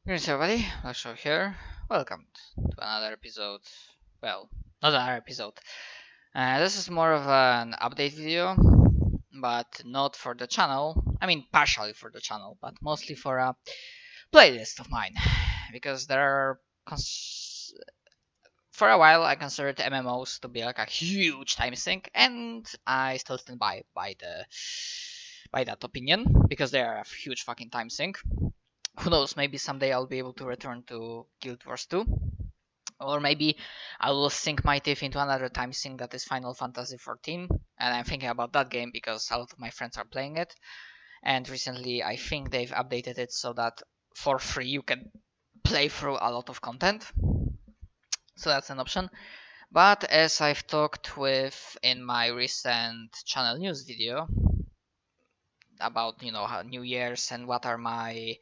Greetings everybody, Lasho here. Welcome to another episode. Well, not another episode. This is more of an update video, but not for the channel. I mean, partially for the channel, but mostly for a playlist of mine. Because there are. For a while, I considered MMOs to be like a huge time sink, and I still stand by that opinion because they are a huge fucking time sink. Who knows, maybe someday I'll be able to return to Guild Wars 2. Or maybe I will sink my teeth into another time sink that is Final Fantasy 14. And I'm thinking about that game because a lot of my friends are playing it. And recently I think they've updated it so that for free you can play through a lot of content. So that's an option. But as I've talked with in my recent channel news video about how New Year's and what are my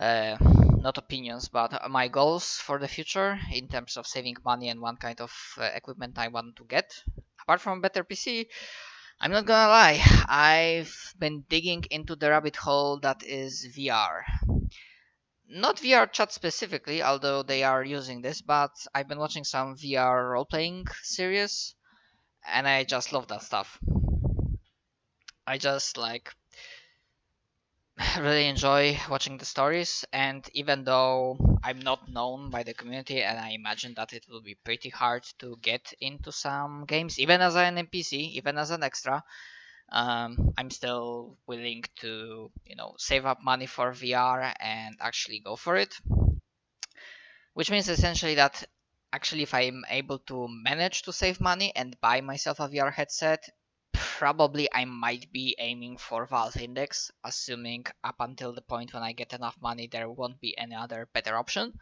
uh, not opinions, but my goals for the future in terms of saving money and what kind of equipment I want to get. Apart from a better PC, I'm not gonna lie, I've been digging into the rabbit hole that is VR. Not VRChat specifically, although they are using this, but I've been watching some VR role playing series and I just love that stuff. I just really enjoy watching the stories, and even though I'm not known by the community and I imagine that it will be pretty hard to get into some games even as an NPC, even as an extra, I'm still willing to save up money for VR and actually go for it, which means essentially that actually if I'm able to manage to save money and buy myself a VR headset, probably I might be aiming for Valve Index, assuming up until the point when I get enough money there won't be any other better option.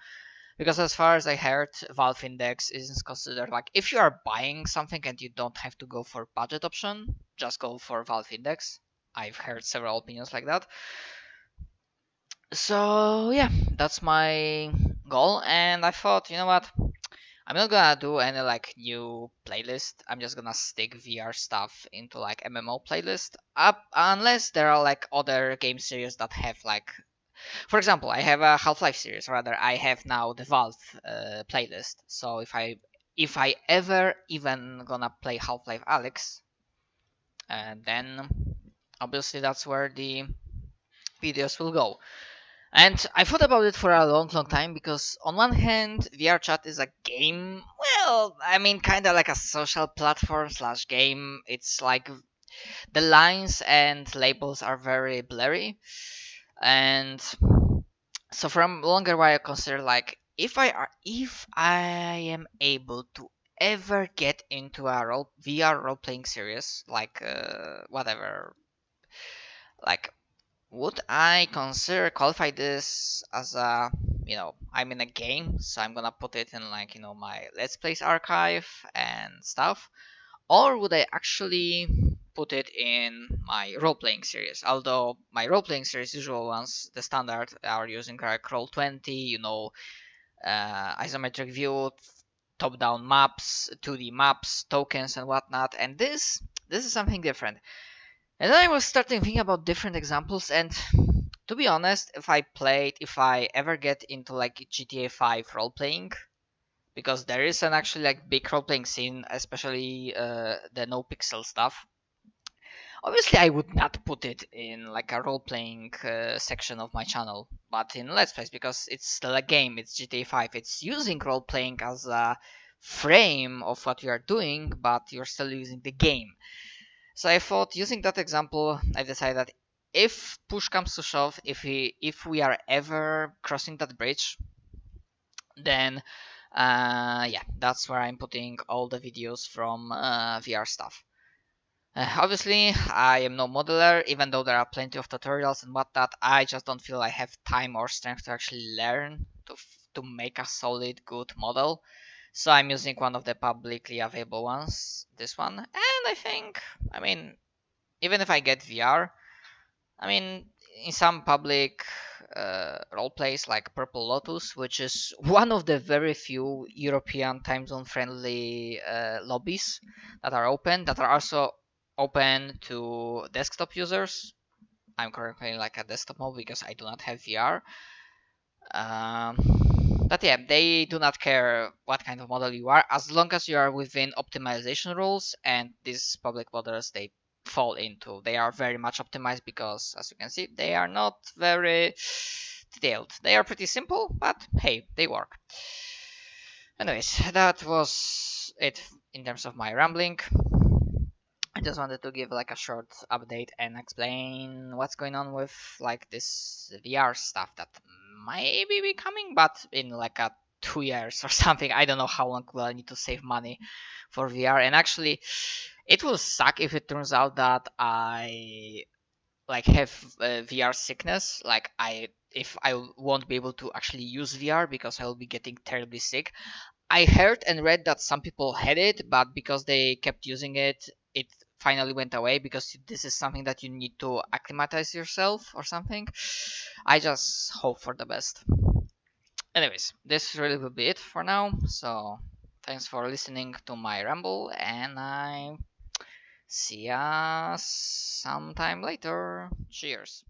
Because as far as I heard, Valve Index is considered like if you are buying something and you don't have to go for budget option, just go for Valve Index. I've heard several opinions like that. So yeah, that's my goal, and I thought, you know what? I'm not gonna do any new playlist. I'm just gonna stick VR stuff into MMO playlist up unless there are other game series that have for example, I have a Half-Life series. Rather, I have now the Valve playlist. So if I ever even gonna play Half-Life Alyx, then obviously that's where the videos will go. And I thought about it for a long, long time because on one hand, VRChat is a game. Well, I mean, kind of like a social platform slash game. It's like the lines and labels are very blurry, and so from longer while I consider if I am able to ever get into a VR role playing series whatever, like would I consider qualify this as I'm in a game, so I'm gonna put it in my Let's Plays archive and stuff, or would I actually put it in my role-playing series? Although my role-playing series, usual ones, the standard are using Roll20, isometric view, top-down maps, 2D maps, tokens, and whatnot, and this is something different. And then I was starting thinking about different examples, and to be honest, if I ever get into GTA 5 role playing, because there is an actually big role playing scene, especially the no pixel stuff. Obviously, I would not put it in a role playing section of my channel, but in Let's Plays because it's still a game. It's GTA 5. It's using role playing as a frame of what you are doing, but you're still using the game. So I thought, using that example, I decided that if push comes to shove, if we are ever crossing that bridge, then yeah, that's where I'm putting all the videos from VR stuff. Obviously, I am no modeler, even though there are plenty of tutorials and whatnot. I just don't feel I have time or strength to actually learn to make a solid, good model. So I'm using one of the publicly available ones, this one, and I mean, even if I get VR, I mean, in some public role plays like Purple Lotus, which is one of the very few European time zone friendly lobbies that are open, that are also open to desktop users. I'm currently a desktop mode because I do not have VR. Um, but yeah, they do not care what kind of model you are, as long as you are within optimization rules, and these public models they fall into. They are very much optimized because, as you can see, they are not very detailed. They are pretty simple, but hey, they work. Anyways, that was it in terms of my rambling. I just wanted to give like a short update and explain what's going on with like this VR stuff that might be coming, but in like a 2 years or something. I don't know how long will I need to save money for VR. And actually, it will suck if it turns out that I like have VR sickness. Like if I won't be able to actually use VR because I will be getting terribly sick. I heard and read that some people had it, but because they kept using it, it finally went away because this is something that you need to acclimatize yourself or something. I just hope for the best. Anyways, this really will be it for now. So thanks for listening to my ramble, and I see ya sometime later. Cheers.